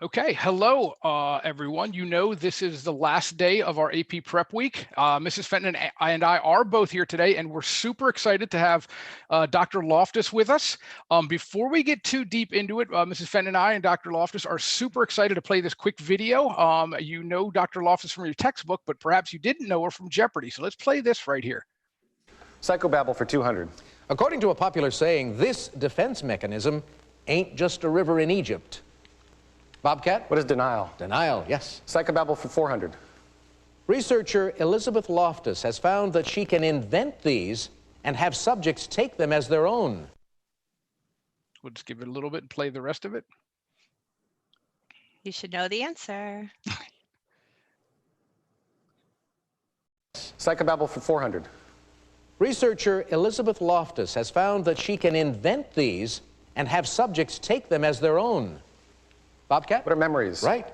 Okay, hello, everyone. You know, this is the last day of our AP Prep Week. Mrs. Fenton and I are both here today, and we're super excited to have Dr. Loftus with us. Before we get too deep into it, Mrs. Fenton and I and Dr. Loftus are super excited to play this quick video. You know Dr. Loftus from your textbook, but perhaps you didn't know her from Jeopardy. So let's play this right here. Psychobabble for 200. According to a popular saying, this defense mechanism ain't just a river in Egypt. Bobcat? What is denial? Denial, yes. Psychobabble for 400. Researcher Elizabeth Loftus has found that she can invent these and have subjects take them as their own. We'll just give it a little bit and play the rest of it. You should know the answer. Psychobabble for 400. Researcher Elizabeth Loftus has found that she can invent these and have subjects take them as their own. Bobcat? What are memories? Right.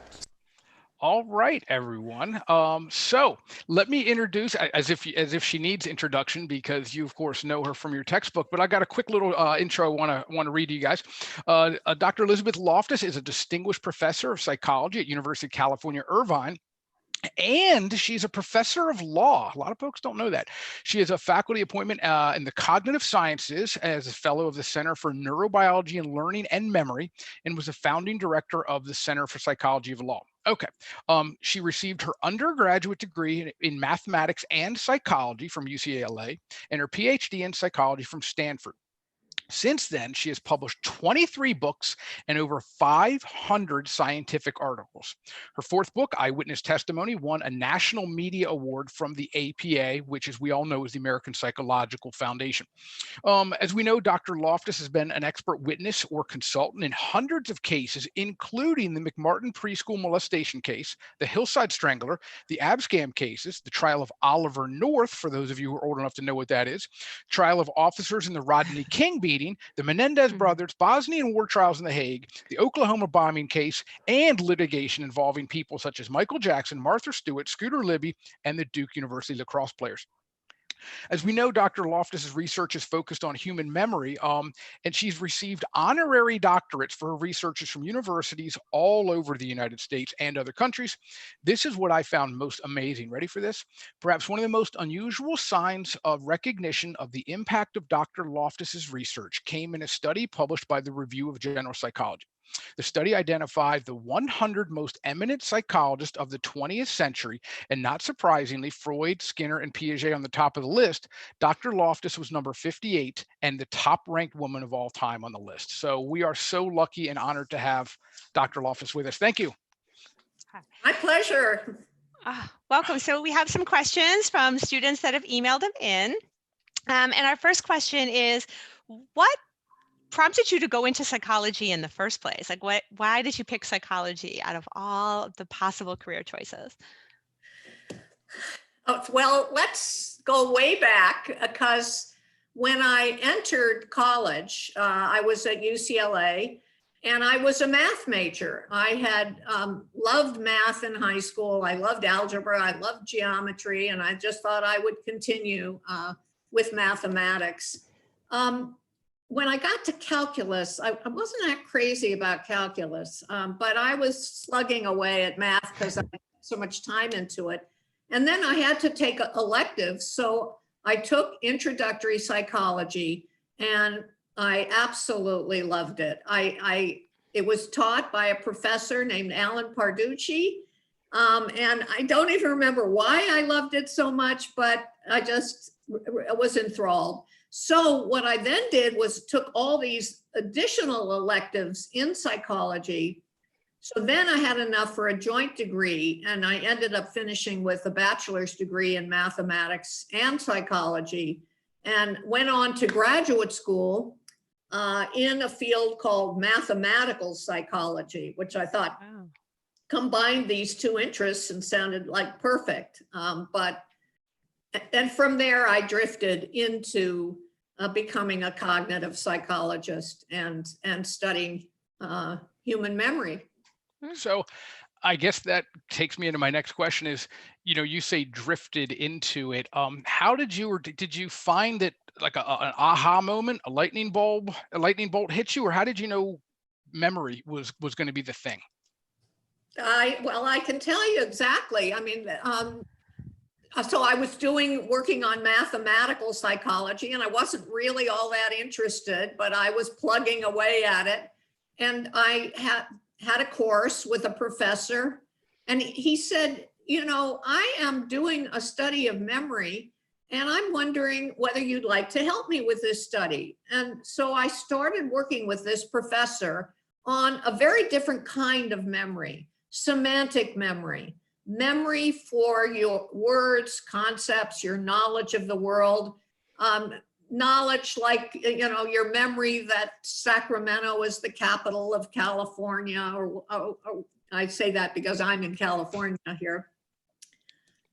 All right, everyone. So let me introduce, as if she needs introduction, because you of course know her from your textbook. But I got a quick little intro I want to read to you guys. Dr. Elizabeth Loftus is a distinguished professor of psychology at University of California, Irvine. And she's a professor of law. A lot of folks don't know that. She has a faculty appointment in the cognitive sciences as a fellow of the Center for Neurobiology and Learning and Memory, and was a founding director of the Center for Psychology of Law. Okay. She received her undergraduate degree in mathematics and psychology from UCLA and her PhD in psychology from Stanford. Since then, she has published 23 books and over 500 scientific articles. Her fourth book, Eyewitness Testimony, won a National Media Award from the APA, which, as we all know, is the American Psychological Foundation. As we know, Dr. Loftus has been an expert witness or consultant in hundreds of cases, including the McMartin preschool molestation case, the Hillside Strangler, the Abscam cases, the trial of Oliver North, for those of you who are old enough to know what that is, trial of officers in the Rodney King beating, the Menendez brothers, Bosnian war trials in The Hague, the Oklahoma bombing case, and litigation involving people such as Michael Jackson, Martha Stewart, Scooter Libby, and the Duke University lacrosse players. As we know, Dr. Loftus's research is focused on human memory, and she's received honorary doctorates for her researches from universities all over the United States and other countries. This is what I found most amazing. Ready for this? Perhaps one of the most unusual signs of recognition of the impact of Dr. Loftus's research came in a study published by the Review of General Psychology. The study identified the 100 most eminent psychologists of the 20th century, and not surprisingly, Freud, Skinner, and Piaget on the top of the list. Dr. Loftus was number 58 and the top-ranked woman of all time on the list. So we are so lucky and honored to have Dr. Loftus with us. Thank you. My pleasure. Welcome. So we have some questions from students that have emailed them in. And our first question is, what prompted you to go into psychology in the first place? Like, why did you pick psychology out of all of the possible career choices? Well, let's go way back, because when I entered college, I was at UCLA and I was a math major. I had loved math in high school. I loved algebra. I loved geometry. And I just thought I would continue with mathematics. When I got to calculus, I wasn't that crazy about calculus, but I was slugging away at math because I had so much time into it. And then I had to take electives. So I took Introductory Psychology and I absolutely loved it. It was taught by a professor named Alan Parducci. And I don't even remember why I loved it so much, but I just was enthralled. So what I then did was took all these additional electives in psychology. So then I had enough for a joint degree, and I ended up finishing with a bachelor's degree in mathematics and psychology, and went on to graduate school in a field called mathematical psychology, which I thought combined these two interests and sounded like perfect. And from there, I drifted into becoming a cognitive psychologist and studying human memory. So I guess that takes me into my next question is, you say drifted into it. How did you, or did you find that like an aha moment, a lightning bolt hit you, or how did you know memory was going to be the thing? Well, I can tell you exactly. I mean, so I was working on mathematical psychology, and I wasn't really all that interested, but I was plugging away at it. And I had a course with a professor, and he said, you know, I am doing a study of memory, and I'm wondering whether you'd like to help me with this study. And so I started working with this professor on a very different kind of memory, semantic memory. Memory for your words, concepts, your knowledge of the world, knowledge like, you know, your memory that Sacramento is the capital of California, or I say that because I'm in California here.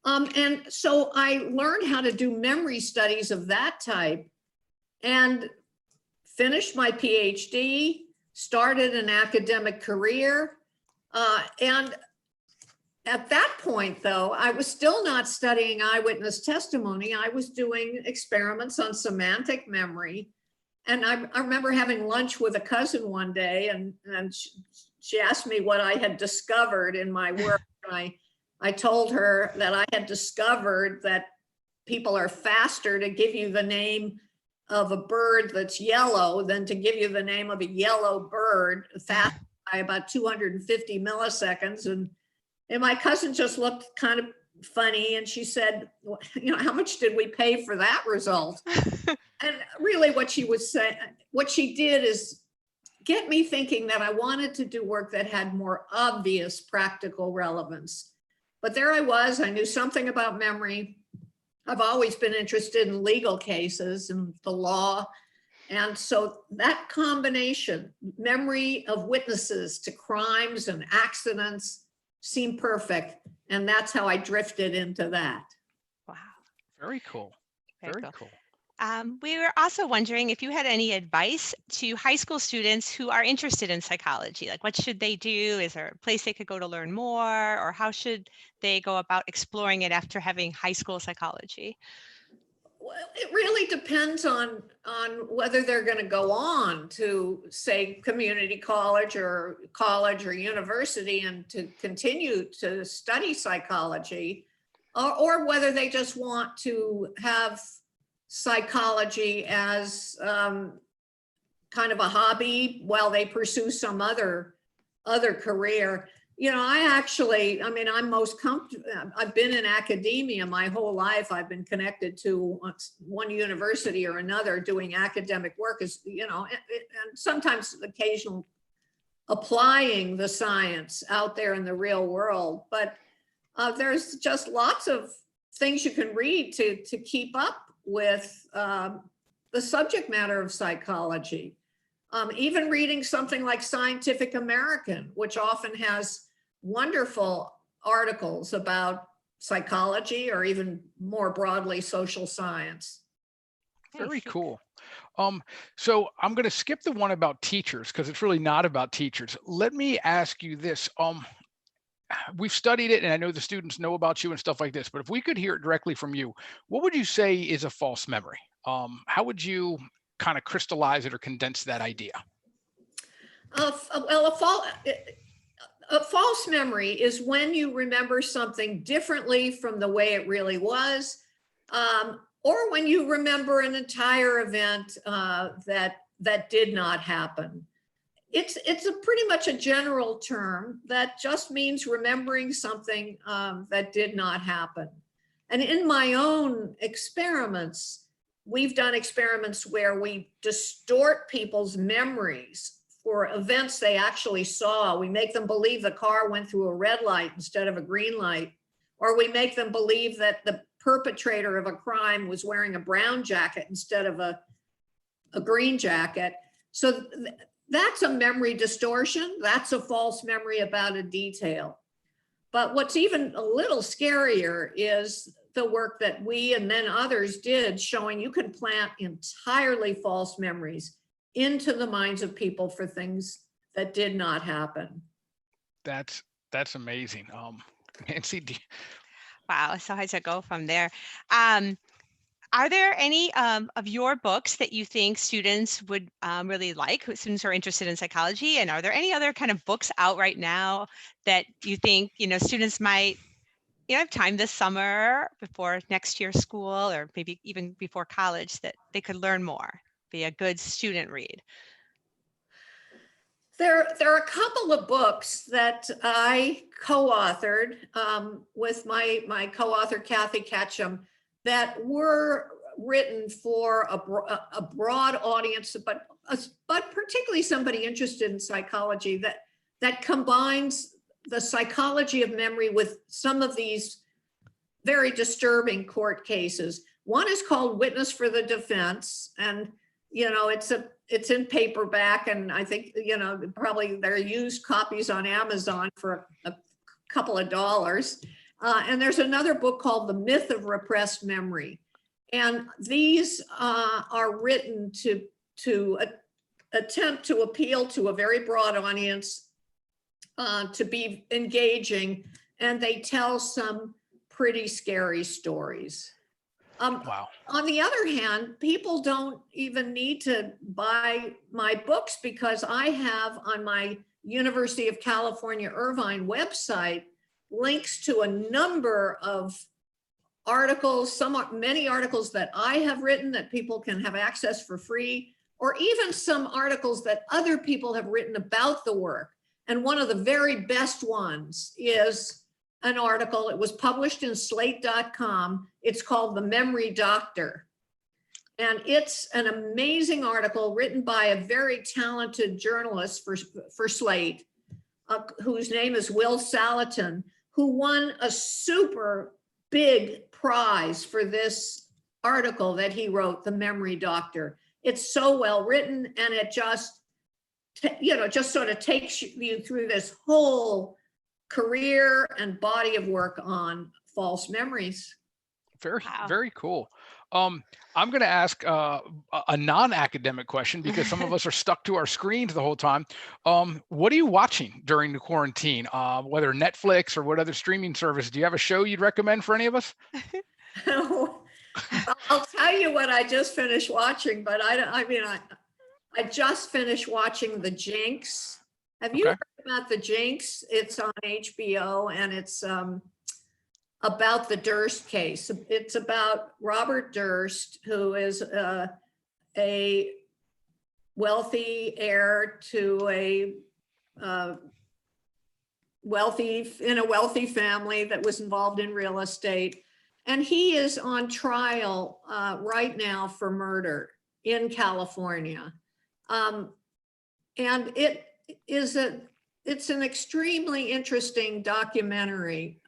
And so I learned how to do memory studies of that type and finished my PhD, started an academic career, and at that point, though, I was still not studying eyewitness testimony. I was doing experiments on semantic memory. And I remember having lunch with a cousin one day, and she asked me what I had discovered in my work. I told her that I had discovered that people are faster to give you the name of a bird that's yellow than to give you the name of a yellow bird, fast by about 250 milliseconds. And my cousin just looked kind of funny, and she said, you know, how much did we pay for that result? And really what she was saying, what she did is get me thinking that I wanted to do work that had more obvious practical relevance. But there I was, I knew something about memory. I've always been interested in legal cases and the law. And so that combination, memory of witnesses to crimes and accidents, seemed perfect. And that's how I drifted into that. Wow. Very cool. Very cool. We were also wondering if you had any advice to high school students who are interested in psychology. Like, what should they do? Is there a place they could go to learn more? Or how should they go about exploring it after having high school psychology? Well, it really depends on whether they're going to go on to, say, community college or university and to continue to study psychology, or whether they just want to have psychology as kind of a hobby while they pursue some other career. You know, I mean, I'm most comfortable. I've been in academia my whole life. I've been connected to one university or another doing academic work, as you know, and sometimes occasional applying the science out there in the real world. But there's just lots of things you can read to keep up with the subject matter of psychology. Even reading something like Scientific American, which often has wonderful articles about psychology or even more broadly social science. Very cool. So I'm going to skip the one about teachers because it's really not about teachers. Let me ask you this. We've studied it and I know the students know about you and stuff like this, but if we could hear it directly from you, what would you say is a false memory? How would you kind of crystallize it or condense that idea? Well, a false memory is when you remember something differently from the way it really was, or when you remember an entire event that did not happen. It's a pretty much a general term that just means remembering something that did not happen. And in my own experiments, we've done experiments where we distort people's memories for events they actually saw. We make them believe the car went through a red light instead of a green light, or we make them believe that the perpetrator of a crime was wearing a brown jacket instead of a green jacket. So that's a memory distortion. That's a false memory about a detail. But what's even a little scarier is the work that we and then others did showing you can plant entirely false memories into the minds of people for things that did not happen. That's amazing. Nancy, Wow, so how'd it go from there? Are there any of your books that you think students would really like, students who are interested in psychology? And are there any other kind of books out right now that you think, students might, have time this summer before next year's school, or maybe even before college, that they could learn more, be a good student read? There are a couple of books that I co-authored with my co-author, Kathy Ketchum, that were written for a broad audience, but particularly somebody interested in psychology, that combines the psychology of memory with some of these very disturbing court cases. One is called Witness for the Defense, and it's in paperback, and I think probably there are used copies on Amazon for a couple of dollars. And there's another book called The Myth of Repressed Memory. And these are written to attempt to appeal to a very broad audience, to be engaging, and they tell some pretty scary stories. Wow. On the other hand, people don't even need to buy my books, because I have on my University of California, Irvine website links to a number of articles, many articles that I have written that people can have access for free, or even some articles that other people have written about the work. And one of the very best ones is an article. It was published in slate.com. It's called The Memory Doctor. And it's an amazing article written by a very talented journalist for Slate, whose name is Will Salatin, who won a super big prize for this article that he wrote, The Memory Doctor. It's so well written, and it just sort of takes you through this whole career and body of work on false memories. Very cool. I'm going to ask a non-academic question, because some of us are stuck to our screens the whole time. What are you watching during the quarantine? Whether Netflix or what other streaming service? Do you have a show you'd recommend for any of us? I'll tell you what I just finished watching, but I just finished watching The Jinx. Have you heard about The Jinx? It's on HBO, and it's about the Durst case. It's about Robert Durst, who is a wealthy heir to a wealthy family that was involved in real estate. And he is on trial right now for murder in California. And it's an extremely interesting documentary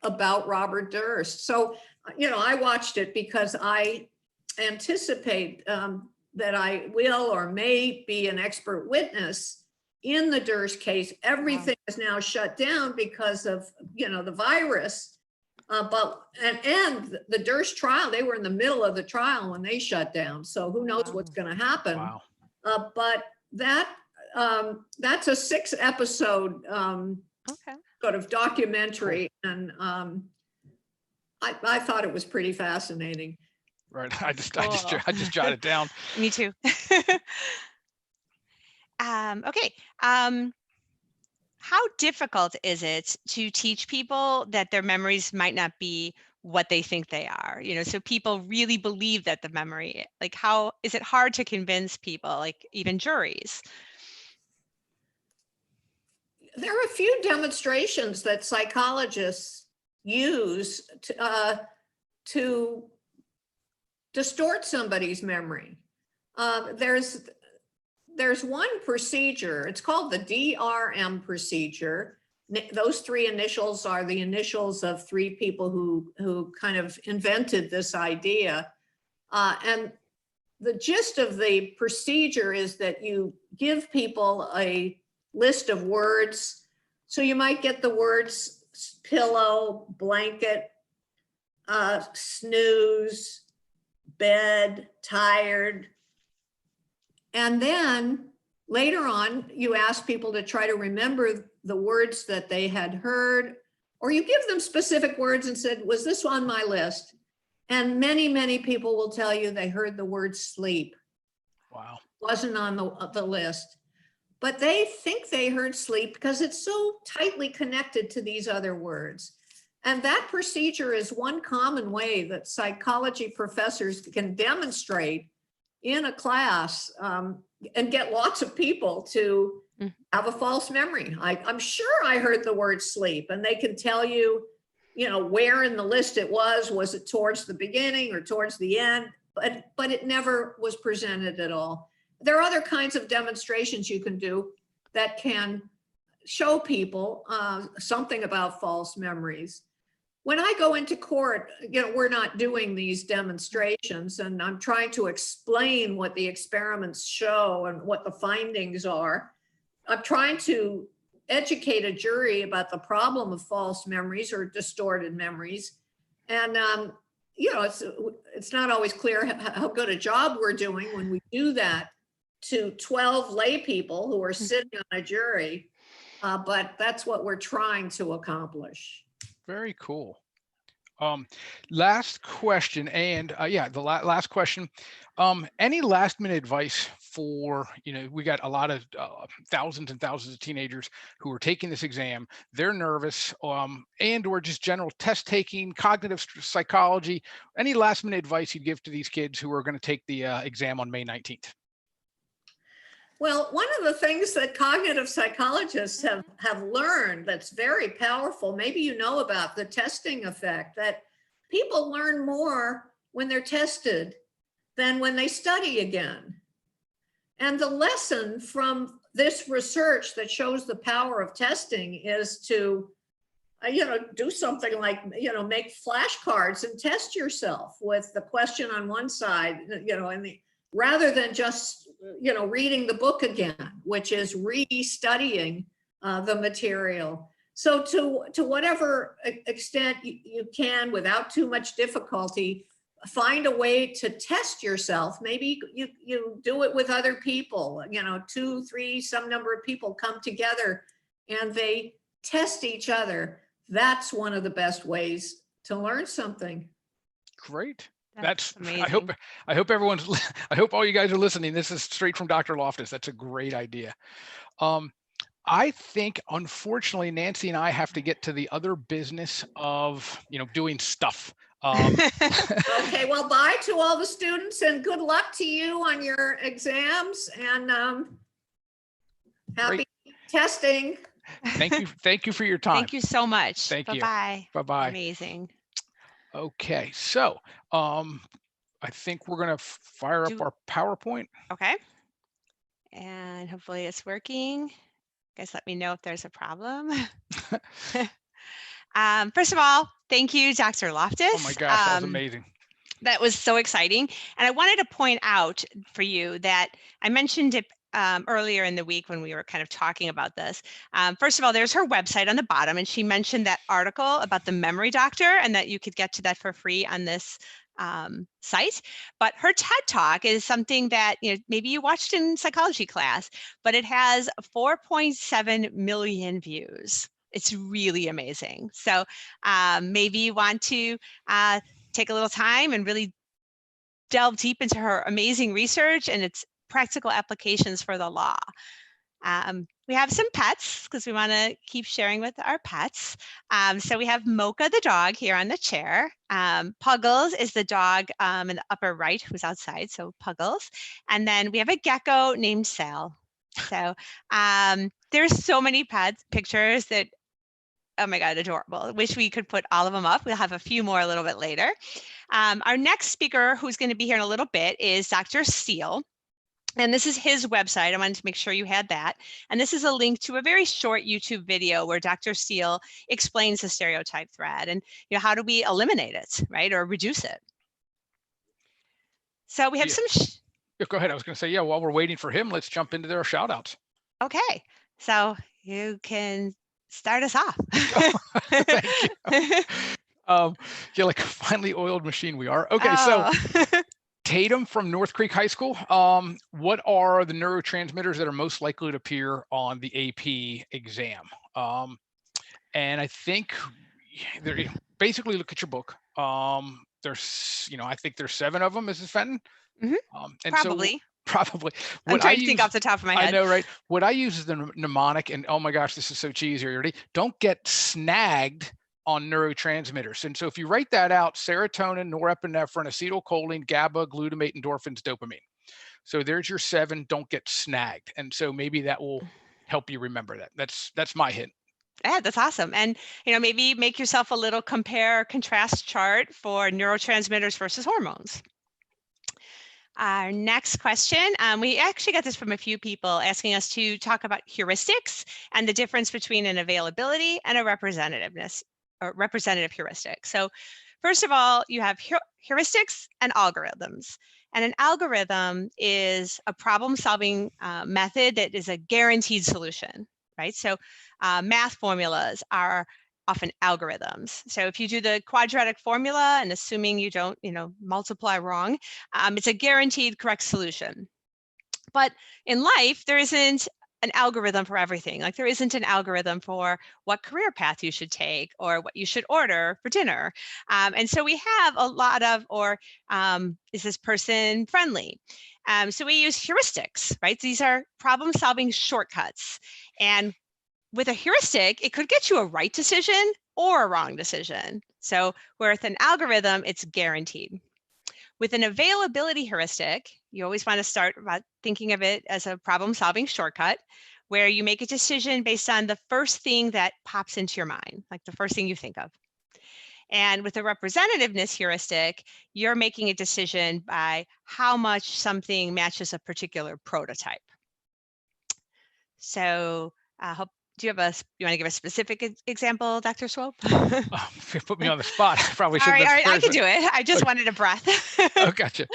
about Robert Durst. So, I watched it because I anticipate that I will or may be an expert witness in the Durst case. Everything is now shut down because of, the virus. But the Durst trial, they were in the middle of the trial when they shut down. So who knows what's going to happen. Wow. But that's a 6-episode sort of documentary, and I thought it was pretty fascinating. Right. I just jotted it down. Me too. Okay. How difficult is it to teach people that their memories might not be what they think they are? So people really believe that the memory, how is it hard to convince people, even juries? There are a few demonstrations that psychologists use to distort somebody's memory. There's one procedure. It's called the Drm procedure. Those 3 initials are the initials of 3 people who kind of invented this idea. And the gist of the procedure is that you give people a list of words. So you might get the words pillow, blanket, snooze, bed, tired. And then later on, you ask people to try to remember the words that they had heard, or you give them specific words and said, was this on my list? And many, many people will tell you they heard the word sleep. Wow. Wasn't on the list. But they think they heard sleep because it's so tightly connected to these other words. And that procedure is one common way that psychology professors can demonstrate in a class and get lots of people to have a false memory. I'm sure I heard the word sleep, and they can tell you, where in the list it was. Was it towards the beginning or towards the end? But it never was presented at all. There are other kinds of demonstrations you can do that can show people something about false memories. When I go into court, we're not doing these demonstrations, and I'm trying to explain what the experiments show and what the findings are. I'm trying to educate a jury about the problem of false memories or distorted memories. And, it's not always clear how good a job we're doing when we do that to 12 lay people who are sitting on a jury. But that's what we're trying to accomplish. Very cool. Last question, and the last question. Any last minute advice for, we got a lot of thousands and thousands of teenagers who are taking this exam. They're nervous, and or just general test taking, cognitive psychology. Any last minute advice you'd give to these kids who are going to take the exam on May 19th? Well, one of the things that cognitive psychologists have learned that's very powerful, maybe you know about the testing effect, that people learn more when they're tested than when they study again. And the lesson from this research that shows the power of testing is to, do something like, make flashcards and test yourself with the question on one side, rather than just reading the book again, which is re-studying the material. So to whatever extent you can, without too much difficulty, find a way to test yourself. Maybe you do it with other people, 2, 3, some number of people come together and they test each other. That's one of the best ways to learn something. Great. That's amazing. I hope everyone's, I hope all you guys are listening. This is straight from Dr. Loftus. That's a great idea. I think, unfortunately, Nancy and I have to get to the other business of, doing stuff. Okay, well, bye to all the students and good luck to you on your exams, and happy testing. Thank you for your time. Thank you so much. Thank you. Bye-bye. Bye-bye. Amazing. Okay, so I think we're gonna fire up our PowerPoint. Okay. And hopefully it's working. Guys, let me know if there's a problem. First of all, thank you, Dr. Loftus. Oh my gosh, that was amazing. That was so exciting. And I wanted to point out for you that I mentioned it earlier in the week when we were kind of talking about this. First of all, there's her website on the bottom, and she mentioned that article about the memory doctor and that you could get to that for free on this site. But her TED Talk is something that maybe you watched in psychology class, but it has 4.7 million views. It's really amazing. So maybe you want to take a little time and really delve deep into her amazing research and its practical applications for the law. We have some pets because we want to keep sharing with our pets. So we have Mocha the dog here on the chair. Puggles is the dog in the upper right who's outside, so Puggles. And then we have a gecko named Sal. So there's so many pictures that, oh my God, adorable. Wish we could put all of them up. We'll have a few more a little bit later. Our next speaker who's going to be here in a little bit is Dr. Steele. And this is his website. I wanted to make sure you had that. And this is a link to a very short YouTube video where Dr. Steele explains the stereotype thread and how do we eliminate it, right, or reduce it. So we have some. Go ahead. I was going to say, while we're waiting for him, let's jump into their shout outs. Okay, so you can start us off. Thank you. Like a finely oiled machine we are. Okay, so Tatum from North Creek High School. What are the neurotransmitters that are most likely to appear on the AP exam? And I think basically look at your book. there's, I think there's 7 of them, Mrs. Fenton. Mhm. And so Probably. probably I'm what I trying to think use, off the top of my I head. know, right? What I use is the mnemonic, and oh my gosh, this is so cheesy already. Don't get snagged on neurotransmitters. And so if you write that out, serotonin, norepinephrine, acetylcholine, GABA, glutamate, endorphins, dopamine. So there's your 7, don't get snagged. And so maybe that will help you remember that. That's my hint. Yeah, that's awesome. And, maybe make yourself a little compare contrast chart for neurotransmitters versus hormones. Our next question, we actually got this from a few people asking us to talk about heuristics and the difference between an availability and a representativeness or representative heuristic. So first of all, you have heuristics and algorithms. And an algorithm is a problem-solving method that is a guaranteed solution, right? So math formulas are often algorithms. So if you do the quadratic formula and assuming you don't, multiply wrong, it's a guaranteed correct solution. But in life, there isn't an algorithm for everything. Like there isn't an algorithm for what career path you should take or what you should order for dinner. And so we have a lot of, is this person friendly? So we use heuristics, right? These are problem-solving shortcuts. And with a heuristic, it could get you a right decision or a wrong decision. So with an algorithm, it's guaranteed. With an availability heuristic, you always want to start by thinking of it as a problem-solving shortcut where you make a decision based on the first thing that pops into your mind, like the first thing you think of. And with a representativeness heuristic, you're making a decision by how much something matches a particular prototype. So I hope. Do you want to give a specific example, Dr. Swope? Oh, you put me on the spot. I probably should. All right, I can do it. I just wanted a breath. Oh, gotcha.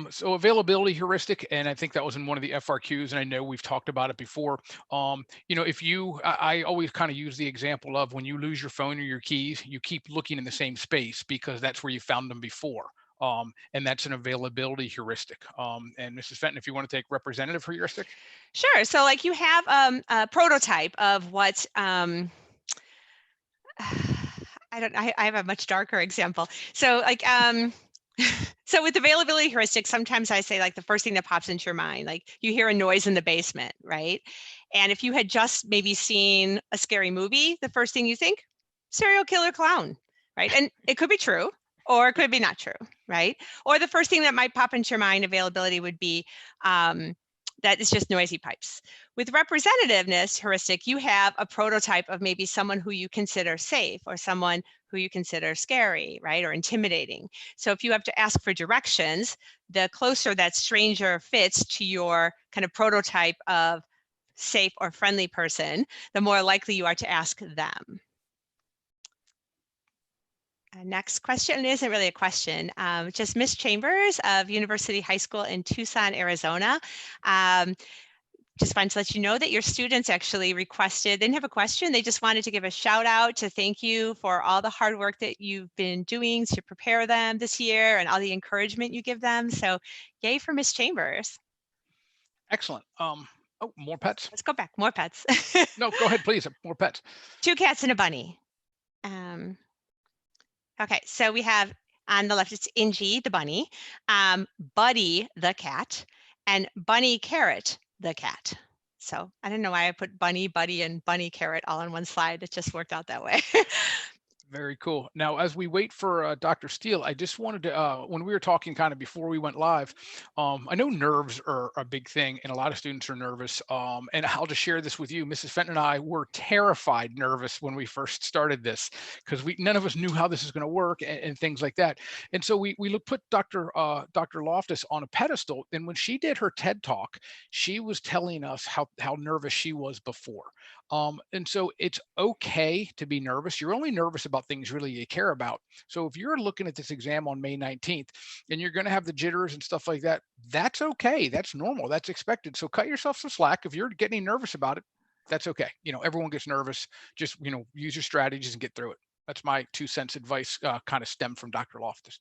So availability heuristic, and I think that was in one of the FRQs, and I know we've talked about it before. If I always kind of use the example of when you lose your phone or your keys, you keep looking in the same space because that's where you found them before. And that's an availability heuristic. And Mrs. Fenton, if you want to take representative heuristic. Sure. So like you have a prototype of what, I have a much darker example. So like, so with availability heuristics, sometimes I say like the first thing that pops into your mind, like you hear a noise in the basement, right? And if you had just maybe seen a scary movie, the first thing you think, serial killer clown, right? And it could be true, or it could be not true, right? Or the first thing that might pop into your mind, availability would be that it's just noisy pipes. With representativeness heuristic, you have a prototype of maybe someone who you consider safe or someone who you consider scary, right, or intimidating. So if you have to ask for directions, the closer that stranger fits to your kind of prototype of safe or friendly person, the more likely you are to ask them. Next question isn't really a question, just Miss Chambers of University High School in Tucson, Arizona. Just wanted to let you know that your students actually requested, they didn't have a question, they just wanted to give a shout out to thank you for all the hard work that you've been doing to prepare them this year and all the encouragement you give them. So yay for Miss Chambers. Excellent. Oh, more pets? Let's go back, more pets. No, go ahead, please. More pets. 2 cats and a bunny. Okay, so we have on the left, it's Ingy, the bunny, Buddy, the cat, and Bunny Carrot, the cat. So I don't know why I put Bunny, Buddy, and Bunny Carrot all on one slide. It just worked out that way. Very cool. Now, as we wait for Dr. Steele, I just wanted to, when we were talking kind of before we went live, I know nerves are a big thing and a lot of students are nervous. And I'll just share this with you. Mrs. Fenton and I were terrified nervous when we first started this because none of us knew how this is going to work and things like that. And so we put Dr. Loftus on a pedestal. And when she did her TED Talk, she was telling us how nervous she was before. And so it's okay to be nervous. You're only nervous about things really you care about. So if you're looking at this exam on May 19th and you're going to have the jitters and stuff like that, that's okay. That's normal. That's expected. So cut yourself some slack. If you're getting nervous about it, that's okay. Everyone gets nervous. Just, use your strategies and get through it. That's my 2 cents advice, kind of stemmed from Dr. Loftus.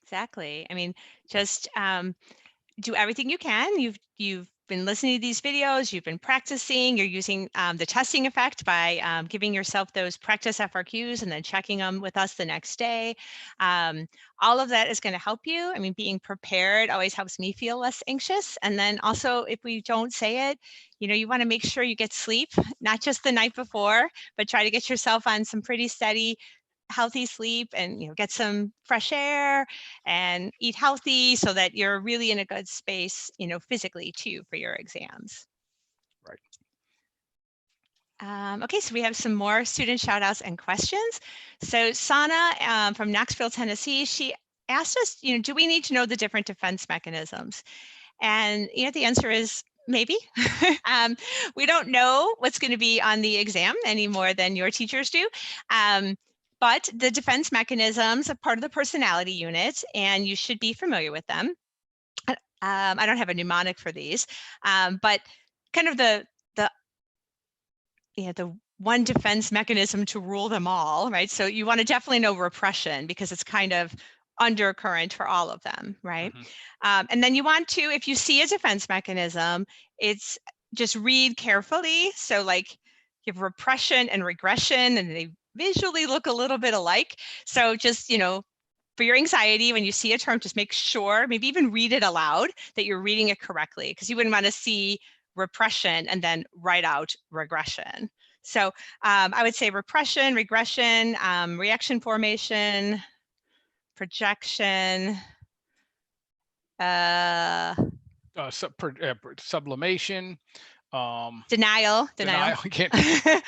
Exactly. I mean, just do everything you can. You've been listening to these videos, you've been practicing, you're using the testing effect by giving yourself those practice FRQs and then checking them with us the next day. All of that is going to help you. I mean, being prepared always helps me feel less anxious. And then also, if we don't say it, you want to make sure you get sleep, not just the night before, but try to get yourself on some pretty steady, healthy sleep, and get some fresh air and eat healthy so that you're really in a good space, physically too, for your exams. Right. Okay, so we have some more student shout outs and questions. So Sana from Knoxville, Tennessee, she asked us, do we need to know the different defense mechanisms? And the answer is maybe. We don't know what's going to be on the exam any more than your teachers do. But the defense mechanisms are part of the personality unit, and you should be familiar with them. I don't have a mnemonic for these, but kind of the one defense mechanism to rule them all, right? So you want to definitely know repression, because it's kind of undercurrent for all of them, right? Mm-hmm. And then you want to, if you see a defense mechanism, it's just read carefully. So like you have repression and regression, and they visually look a little bit alike. So just, for your anxiety, when you see a term, just make sure, maybe even read it aloud, that you're reading it correctly, because you wouldn't want to see repression and then write out regression. So I would say repression, regression, reaction formation, projection, Sublimation, denial. You can't.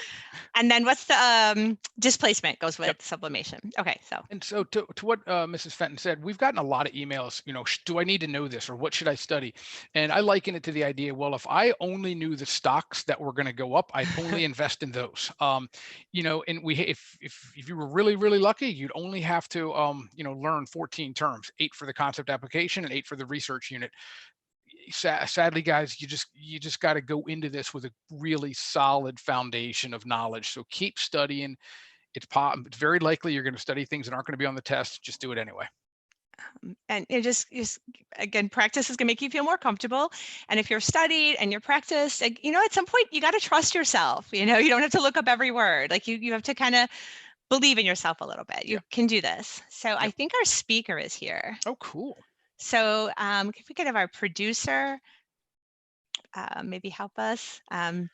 And then what's the displacement goes with sublimation. Okay, so. And so to what Mrs. Fenton said, we've gotten a lot of emails, do I need to know this, or what should I study? And I liken it to the idea, well, if I only knew the stocks that were going to go up, I'd only invest in those. And if you were really, really lucky, you'd only have to, learn 14 terms, 8 for the concept application and 8 for the research unit. Sadly, guys, you just got to go into this with a really solid foundation of knowledge. So keep studying. It's very likely you're going to study things that aren't going to be on the test. Just do it anyway. And it just again, practice is going to make you feel more comfortable. And if you're studied and you're practiced, at some point you got to trust yourself. You don't have to look up every word. Like you have to kind of believe in yourself a little bit. You can do this. So I think our speaker is here. Oh, cool. So if we could have our producer maybe help us. I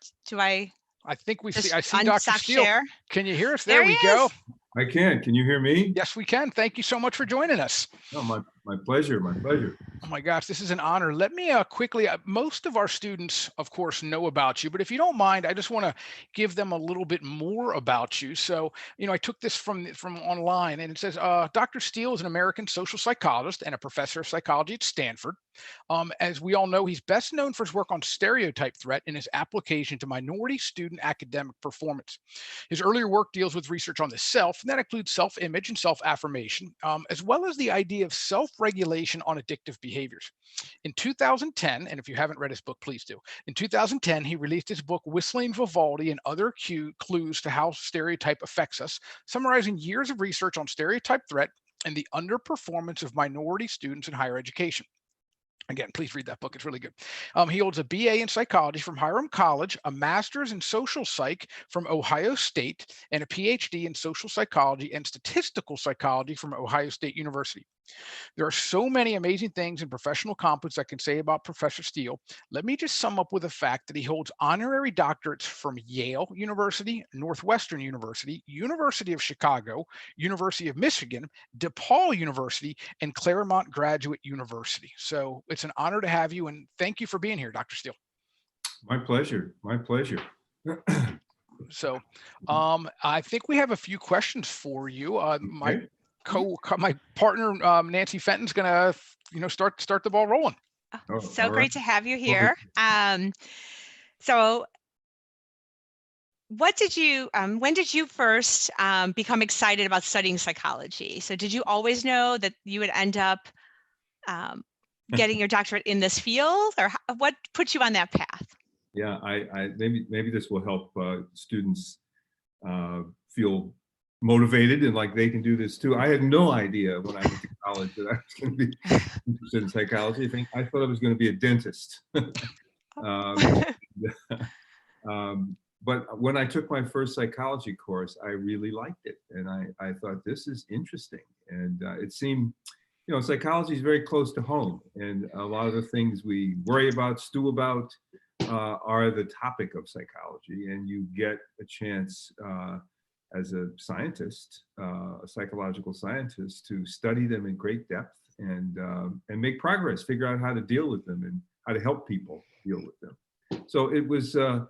think I see Dr. Steele. Share? Can you hear us? There we go. I can. Can you hear me? Yes, we can. Thank you so much for joining us. Oh, my pleasure. My pleasure. Oh my gosh, this is an honor. Let me quickly, most of our students, of course, know about you, but if you don't mind, I just want to give them a little bit more about you. So, I took this from online, and it says, Dr. Steele is an American social psychologist and a professor of psychology at Stanford. As we all know, he's best known for his work on stereotype threat and his application to minority student academic performance. His earlier work deals with research on the self, and that includes self-image and self-affirmation, as well as the idea of self-regulation on addictive behaviors. In 2010, and if you haven't read his book, please do. In 2010, he released his book, Whistling Vivaldi and Other Clues to How Stereotype Affects Us, summarizing years of research on stereotype threat and the underperformance of minority students in higher education. Again, please read that book. It's really good. He holds a BA in psychology from Hiram College, a master's in social psych from Ohio State, and a PhD in social psychology and statistical psychology from Ohio State University. There are so many amazing things in professional competence I can say about Professor Steele. Let me just sum up with the fact that he holds honorary doctorates from Yale University, Northwestern University, University of Chicago, University of Michigan, DePaul University, and Claremont Graduate University. So it's an honor to have you, and thank you for being here, Dr. Steele. My pleasure. My pleasure. So I think we have a few questions for you. My partner Nancy Fenton's gonna start the ball rolling. Oh, so great to have you here. So what did you when did you first become excited about studying psychology? So did you always know that you would end up getting your doctorate in this field, or what put you on that path? Yeah, I maybe this will help students feel motivated and like they can do this too. I had no idea when I went to college that I was going to be interested in psychology. I thought I was going to be a dentist. Um, but when I took my first psychology course, I really liked it. And I thought, this is interesting. And it seemed, you know, psychology is very close to home. And a lot of the things we worry about, stew about, are the topic of psychology. And you get a chance as a scientist, a psychological scientist, to study them in great depth and make progress, figure out how to deal with them and how to help people deal with them. So it was an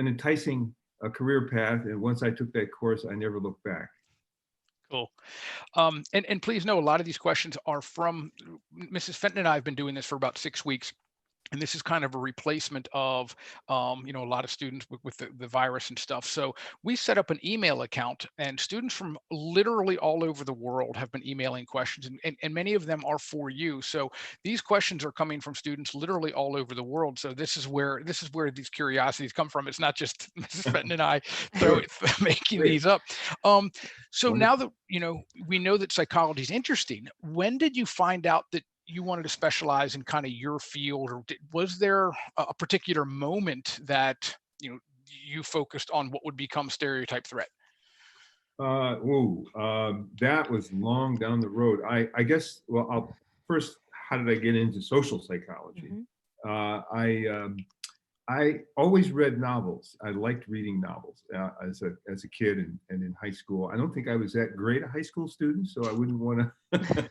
enticing career path. And once I took that course, I never looked back. Cool. And please know, a lot of these questions are from Mrs. Fenton and I have been doing this for about 6 weeks. And this is kind of a replacement of, you know, a lot of students with the virus and stuff. So we set up an email account, and students from literally all over the world have been emailing questions, and many of them are for you. So these questions are coming from students literally all over the world. So this is where these curiosities come from. It's not just Mrs. Fenton and I making these up. So now that, you know, we know that psychology is interesting, when did you find out that you wanted to specialize in kind of your field, or was there a particular moment that, you know, you focused on what would become stereotype threat? That was long down the road. I guess, well, how did I get into social psychology? I always read novels. I liked reading novels as a kid and in high school. I don't think I was that great a high school student, so I wouldn't want to.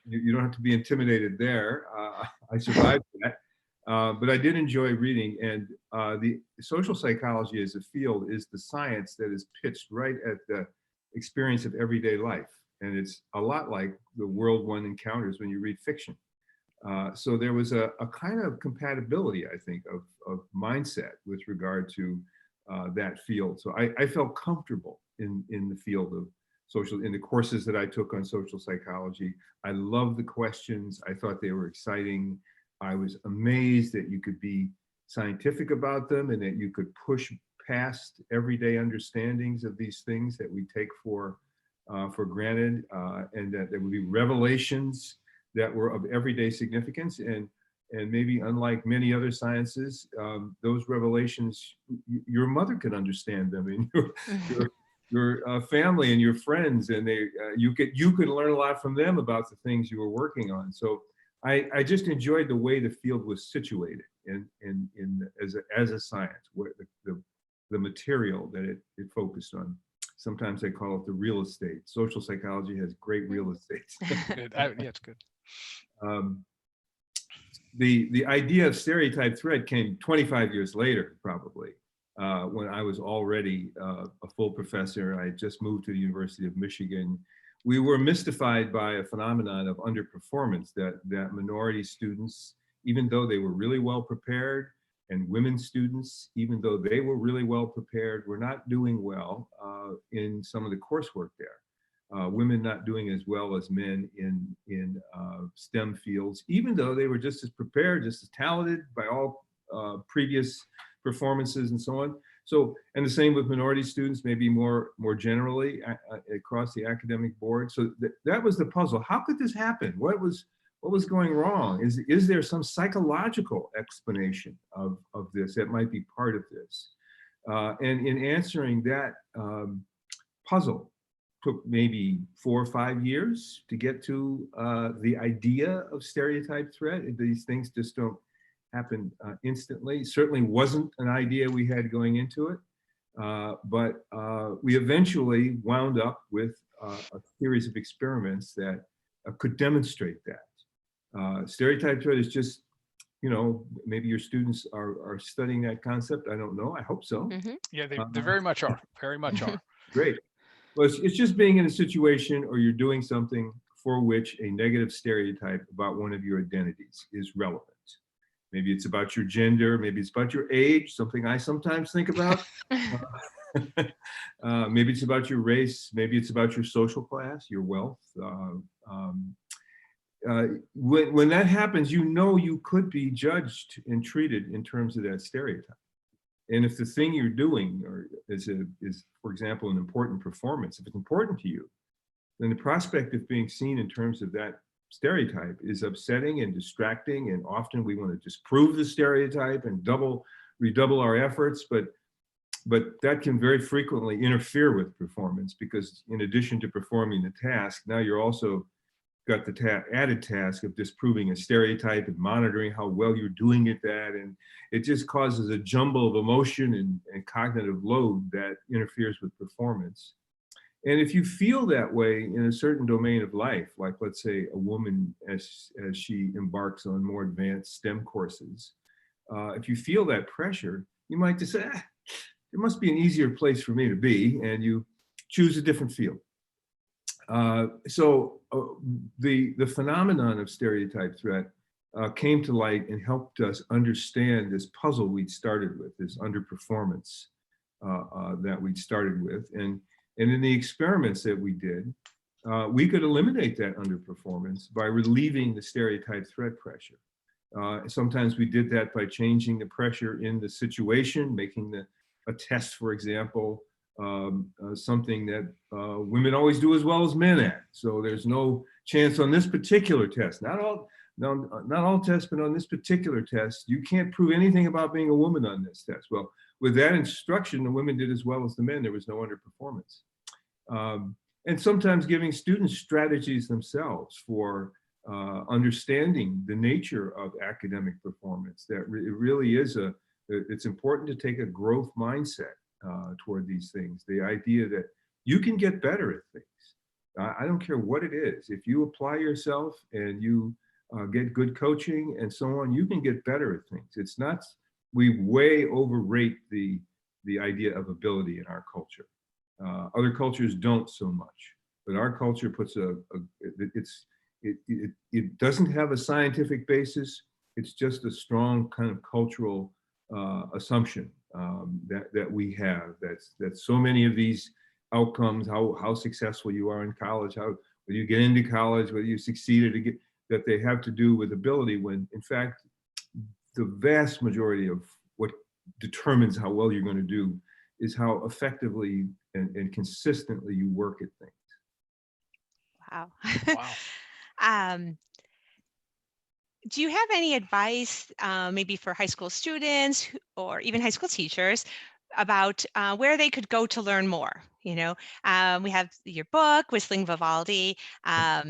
You don't have to be intimidated there. I survived that, but I did enjoy reading. And the social psychology as a field is the science that is pitched right at the experience of everyday life. And it's a lot like the world one encounters when you read fiction. So there was a kind of compatibility, I think, of mindset with regard to that field. So I felt comfortable in the field of in the courses that I took on social psychology. I loved the questions. I thought they were exciting. I was amazed that you could be scientific about them and that you could push past everyday understandings of these things that we take for granted, and that there would be revelations that were of everyday significance. And maybe unlike many other sciences, those revelations, your mother could understand them, and your family and your friends, and you could learn a lot from them about the things you were working on. So I just enjoyed the way the field was situated as a science, where the material that it focused on. Sometimes they call it the real estate. Social psychology has great real estate. Yeah, it's good. The idea of stereotype threat came 25 years later, probably. When I was already a full professor. I had just moved to the University of Michigan. We were mystified by a phenomenon of underperformance, that minority students, even though they were really well prepared, and women students, even though they were really well prepared, were not doing well in some of the coursework there. Women not doing as well as men in STEM fields, even though they were just as prepared, just as talented by all previous performances and so on. So, and the same with minority students, maybe more generally across the academic board. So that was the puzzle. How could this happen? What was going wrong? Is there some psychological explanation of this that might be part of this? And in answering that puzzle, took maybe 4 or 5 years to get to the idea of stereotype threat. These things just don't happen instantly. Certainly wasn't an idea we had going into it, but we eventually wound up with a series of experiments that could demonstrate that. Stereotype threat is just, you know, maybe your students are studying that concept. I don't know. I hope so. Mm-hmm. Yeah, they very much are. Very much are. Great. Well, it's just being in a situation or you're doing something for which a negative stereotype about one of your identities is relevant. Maybe it's about your gender, maybe it's about your age, something I sometimes think about. Maybe it's about your race, maybe it's about your social class, your wealth. When that happens, you know you could be judged and treated in terms of that stereotype. And if the thing you're doing is, for example, an important performance, if it's important to you, then the prospect of being seen in terms of that stereotype is upsetting and distracting, and often we want to disprove the stereotype and redouble our efforts, but that can very frequently interfere with performance, because in addition to performing the task, now you're also got the added task of disproving a stereotype and monitoring how well you're doing at that, and it just causes a jumble of emotion and cognitive load that interferes with performance. And if you feel that way in a certain domain of life, like let's say a woman as she embarks on more advanced STEM courses, if you feel that pressure, you might just say, there must be an easier place for me to be, and you choose a different field. So the phenomenon of stereotype threat came to light and helped us understand this puzzle we'd started with, this underperformance that we'd started with. And in the experiments that we did, we could eliminate that underperformance by relieving the stereotype threat pressure. Sometimes we did that by changing the pressure in the situation, making a test, for example, something that women always do as well as men at. So there's no chance on this particular test. Not all tests, but on this particular test, you can't prove anything about being a woman on this test. Well, with that instruction, the women did as well as the men. There was no underperformance. And sometimes giving students strategies themselves for understanding the nature of academic performance. That it really is it's important to take a growth mindset toward these things. The idea that you can get better at things. I don't care what it is. If you apply yourself and you get good coaching and so on, you can get better at things. It's not, we way overrate the idea of ability in our culture. Other cultures don't so much, but our culture puts it doesn't have a scientific basis. It's just a strong kind of cultural assumption that we have, that so many of these outcomes, how successful you are in college, whether you get into college, whether you succeeded to get, that they have to do with ability, when in fact, the vast majority of what determines how well you're going to do is how effectively and consistently you work at things. Wow. Wow. Do you have any advice, maybe for high school students or even high school teachers, about where they could go to learn more? You know, we have your book, Whistling Vivaldi. Are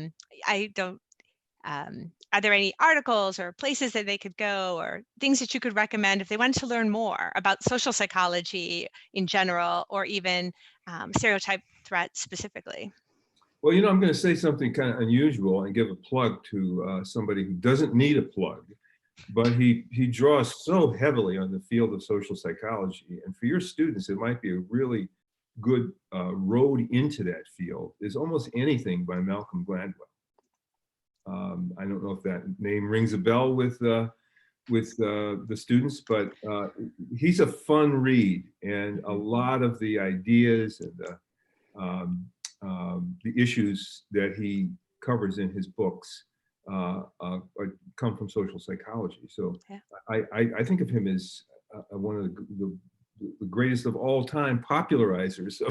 there any articles or places that they could go, or things that you could recommend if they wanted to learn more about social psychology in general, or even stereotype threat specifically? Well, I'm going to say something kind of unusual and give a plug to somebody who doesn't need a plug, but he draws so heavily on the field of social psychology. And for your students, it might be a really good road into that field, is Almost Anything by Malcolm Gladwell. I don't know if that name rings a bell with the students, but he's a fun read, and a lot of the ideas and the issues that he covers in his books come from social psychology. So yeah. I think of him as one of the greatest of all time popularizers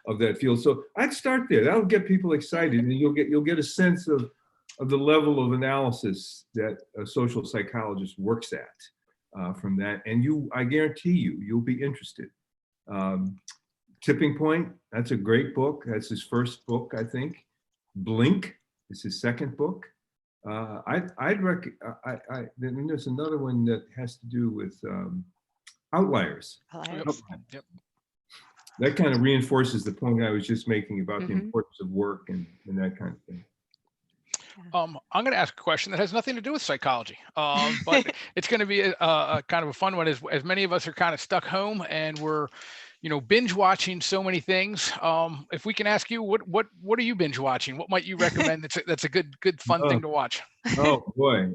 of that field. So I'd start there. That'll get people excited, and you'll get a sense of the level of analysis that a social psychologist works at from that. And I guarantee you'll be interested. Tipping Point, that's a great book. That's his first book, I think. Blink is his second book. Then there's another one that has to do with Outliers. Yep. That kind of reinforces the point I was just making about the importance of work and that kind of thing. I'm going to ask a question that has nothing to do with psychology, but it's going to be a kind of a fun one. As many of us are kind of stuck home and we're, binge watching so many things. If we can ask you, what are you binge watching? What might you recommend? That's a good fun thing to watch. Oh boy.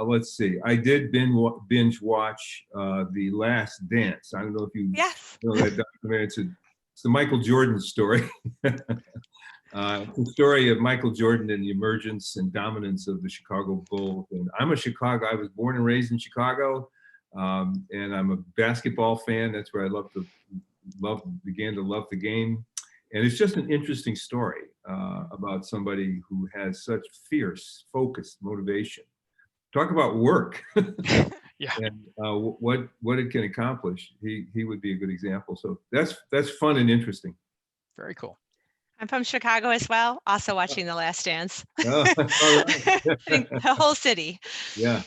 Let's see. I did binge watch The Last Dance. I don't know if you know that documentary. It's the Michael Jordan story. It's the story of Michael Jordan and the emergence and dominance of the Chicago Bulls. And I was born and raised in Chicago, and I'm a basketball fan. That's where I began to love the game. And it's just an interesting story. about somebody who has such fierce, focused motivation. Talk about work. Yeah. And what it can accomplish. He would be a good example. So that's fun and interesting. Very cool. I'm from Chicago as well, also watching The Last Dance. Oh, all right. The whole city. Yeah.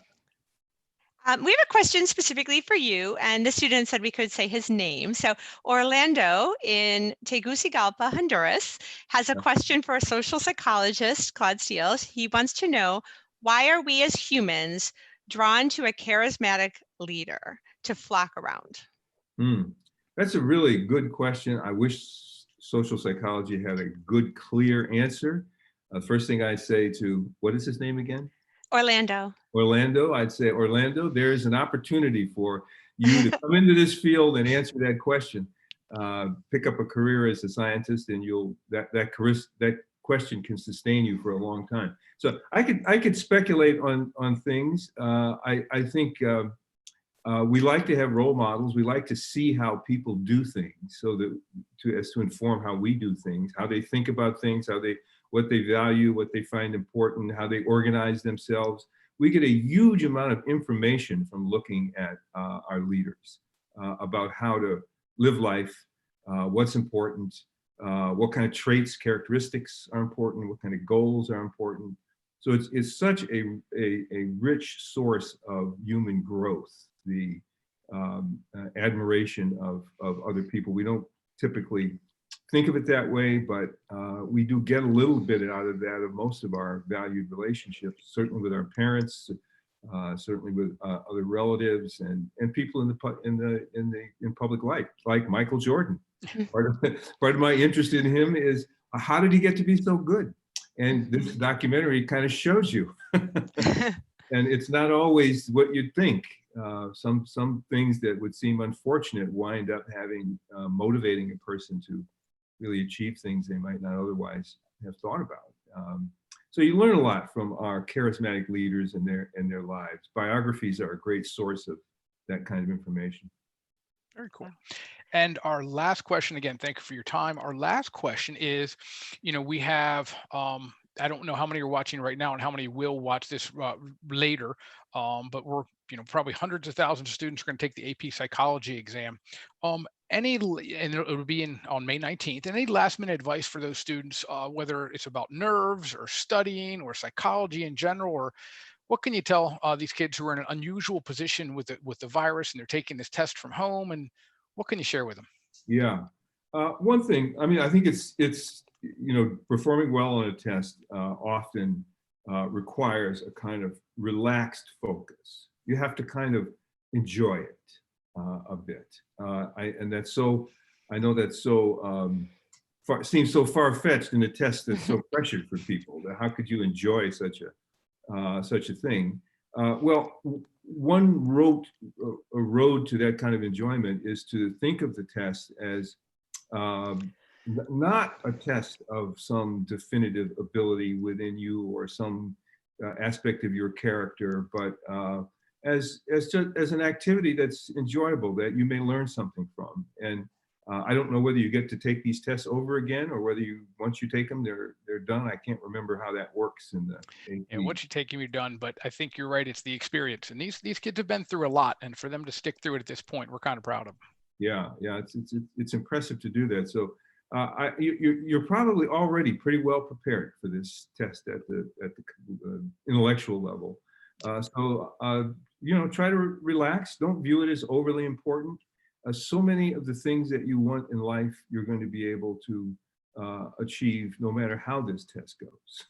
We have a question specifically for you, and the student said we could say his name. So Orlando in Tegucigalpa, Honduras, has a question for a social psychologist, Claude Steele. He wants to know, why are we as humans drawn to a charismatic leader to flock around? That's a really good question. I wish social psychology had a good, clear answer. First thing I say to, what is his name again? Orlando, I'd say, Orlando, there's an opportunity for you to come into this field and answer that question. Pick up a career as a scientist, and that question can sustain you for a long time. So I could speculate on things. I think we like to have role models. We like to see how people do things, so that to inform how we do things, how they think about things, what they value, what they find important, how they organize themselves. We get a huge amount of information from looking at our leaders about how to live life, what's important, what kind of traits, characteristics are important, what kind of goals are important. So it's such a rich source of human growth, the admiration of other people. We don't typically think of it that way, but we do get a little bit out of that of most of our valued relationships, certainly with our parents, certainly with other relatives and people in public life, like Michael Jordan. Part of my interest in him is, how did he get to be so good? And this documentary kind of shows you. And it's not always what you'd think. Some things that would seem unfortunate wind up motivating a person to really achieve things they might not otherwise have thought about. So you learn a lot from our charismatic leaders and their lives. Biographies are a great source of that kind of information. Very cool. And our last question, again, thank you for your time. Our last question is, we have, I don't know how many are watching right now and how many will watch this later, but we're, probably hundreds of thousands of students are going to take the AP Psychology exam. And it'll be on May 19th. Any last minute advice for those students, whether it's about nerves or studying or psychology in general, or what can you tell these kids who are in an unusual position with the virus and they're taking this test from home, and what can you share with them? Yeah, one thing, I think it's performing well on a test often requires a kind of relaxed focus. You have to kind of enjoy it a bit. And that's so, I know that's so, seems so far-fetched in a test that's so pressured for people. That how could you enjoy such a thing? Well, one road to that kind of enjoyment is to think of the test as not a test of some definitive ability within you or some aspect of your character, but as an activity that's enjoyable, that you may learn something from. And I don't know whether you get to take these tests over again or whether once you take them, they're done. I can't remember how that works in the AP. Yeah, once you take them, you're done. But I think you're right. It's the experience. And these kids have been through a lot. And for them to stick through it at this point, we're kind of proud of them. Yeah, it's impressive to do that. So you're probably already pretty well prepared for this test at the intellectual level. Try to relax. Don't view it as overly important. So many of the things that you want in life, you're going to be able to achieve no matter how this test goes.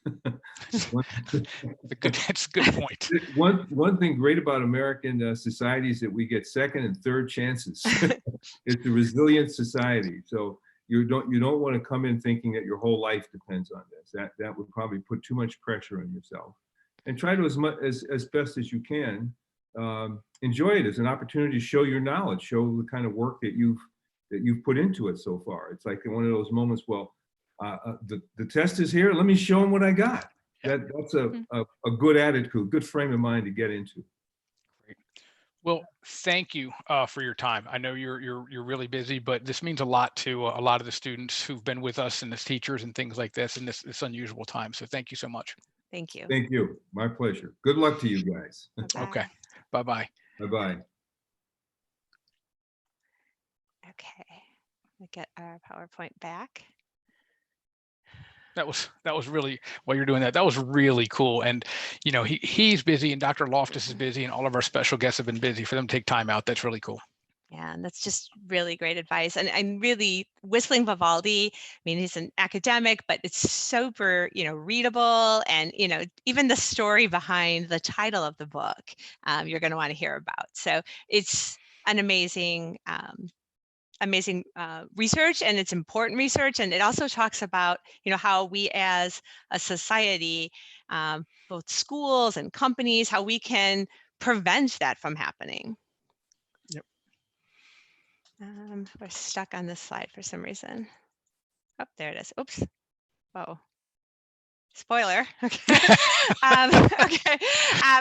That's a good point. One thing great about American society is that we get second and third chances. It's a resilient society. So you don't want to come in thinking that your whole life depends on this. That would probably put too much pressure on yourself. And try to, as best as you can, enjoy it as an opportunity to show your knowledge, show the kind of work that you've put into it so far. It's like one of those moments, well, the test is here, let me show them what I got. That's a good attitude, good frame of mind to get into. Great. Well, thank you for your time. I know you're really busy, but this means a lot to a lot of the students who've been with us and as teachers and things like this in this unusual time. So thank you so much. Thank you. Thank you. My pleasure. Good luck to you guys. Okay. Bye. Bye-bye. Bye-bye. Okay. We get our PowerPoint back. That was really, while you're doing that, that was really cool. And, you know, he's busy and Dr. Loftus is busy and all of our special guests have been busy. For them to take time out, that's really cool. Yeah, and that's just really great advice. And I'm really Whistling Vivaldi. I mean, he's an academic, but it's super, readable. And, even the story behind the title of the book, you're going to want to hear about. So it's an amazing research, and it's important research. And it also talks about, how we as a society, both schools and companies, how we can prevent that from happening. Yep. We're stuck on this slide for some reason. Oh, there it is. Oops. Whoa. Spoiler. Okay. Okay.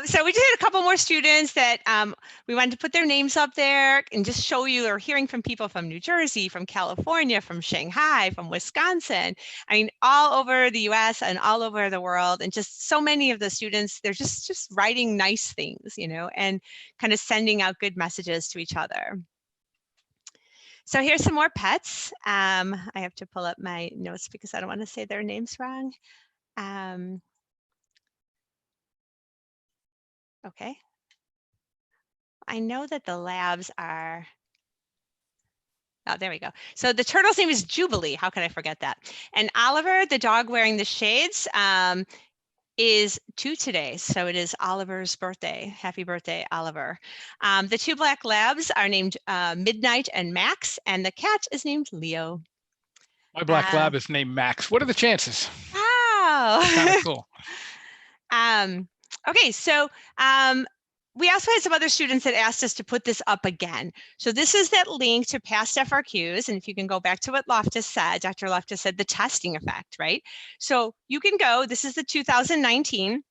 So we just had a couple more students that we wanted to put their names up there and just show you. We're hearing from people from New Jersey, from California, from Shanghai, from Wisconsin. I mean, all over the US and all over the world. And just so many of the students, they're just writing nice things, and kind of sending out good messages to each other. So here's some more pets. I have to pull up my notes because I don't want to say their names wrong. Okay. I know that the labs are, oh, there we go. So the turtle's name is Jubilee. How could I forget that? And Oliver, the dog wearing the shades, is 2 today. So it is Oliver's birthday. Happy birthday, Oliver. The 2 black labs are named Midnight and Max, and the cat is named Leo. My black lab is named Max. What are the chances? Wow. Kind of cool. Okay, so we also had some other students that asked us to put this up again. So this is that link to past FRQs. And if you can go back to what Loftus said, Dr. Loftus said the testing effect, right? So you can go, this is the 2019,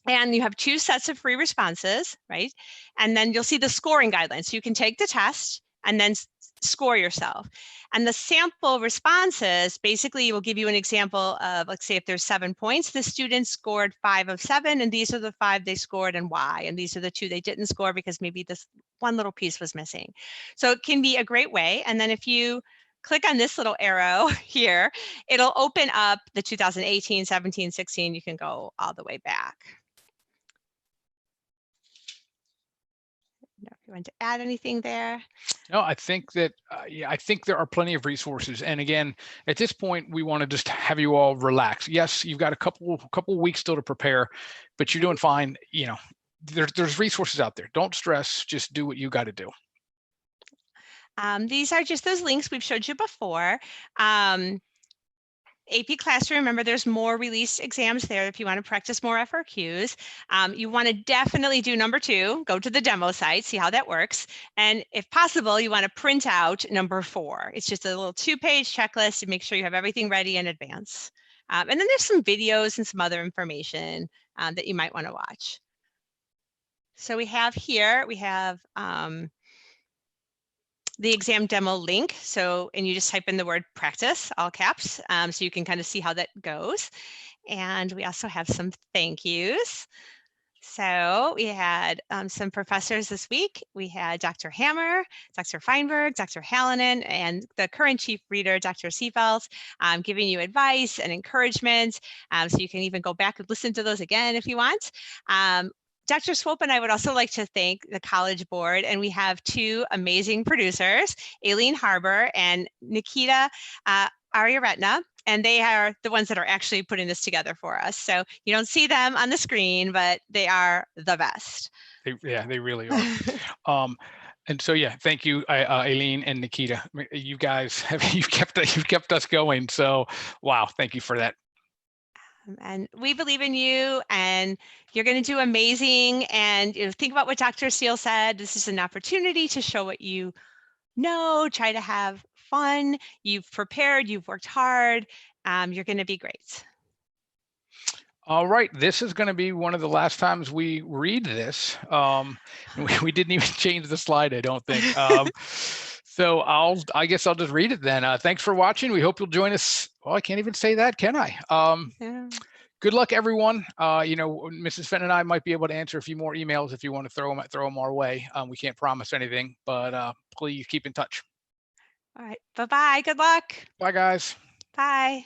and you have 2 sets of free responses, right? And then you'll see the scoring guidelines. So you can take the test and then score yourself. And the sample responses basically will give you an example of, let's say if there's 7 points, the student scored 5 of 7, and these are the 5 they scored and why, and these are the 2 they didn't score because maybe this one little piece was missing. So it can be a great way. And then if you click on this little arrow here, it'll open up the 2018, 17, 16, you can go all the way back. If you want to add anything there. No, I think that, I think there are plenty of resources. And again, at this point, we want to just have you all relax. Yes, you've got a couple weeks still to prepare, but you're doing fine. There's resources out there. Don't stress, just do what you got to do. These are just those links we've showed you before. AP Classroom, remember there's more released exams there if you want to practice more FRQs. You want to definitely do number 2, go to the demo site, see how that works. And if possible, you want to print out number 4. It's just a little 2-page checklist to make sure you have everything ready in advance. And then there's some videos and some other information that you might want to watch. So we have here, the exam demo link. So, and you just type in the word practice, all caps, so you can kind of see how that goes. And we also have some thank yous. So we had some professors this week. We had Dr. Hammer, Dr. Feinberg, Dr. Hallinan, and the current chief reader, Dr. Seefeld, giving you advice and encouragement. So you can even go back and listen to those again if you want. Dr. Swope and I would also like to thank the College Board, and we have 2 amazing producers, Aileen Harbour and Nikita Aryaretna, and they are the ones that are actually putting this together for us. So you don't see them on the screen, but they are the best. They really are. And so, yeah, thank you, Aileen and Nikita. You guys you've kept us going. So, wow, thank you for that. And we believe in you, and you're going to do amazing. And think about what Dr. Steele said. This is an opportunity to show what you know, try to have fun. You've prepared, you've worked hard. You're going to be great. All right, this is going to be one of the last times we read this. We didn't even change the slide, I don't think. So I guess I'll just read it then. Thanks for watching. We hope you'll join us. Well, I can't even say that, can I? Yeah. Good luck, everyone. Mrs. Fenn and I might be able to answer a few more emails if you want to throw them our way. We can't promise anything, but please keep in touch. All right. Bye-bye. Good luck. Bye, guys. Bye.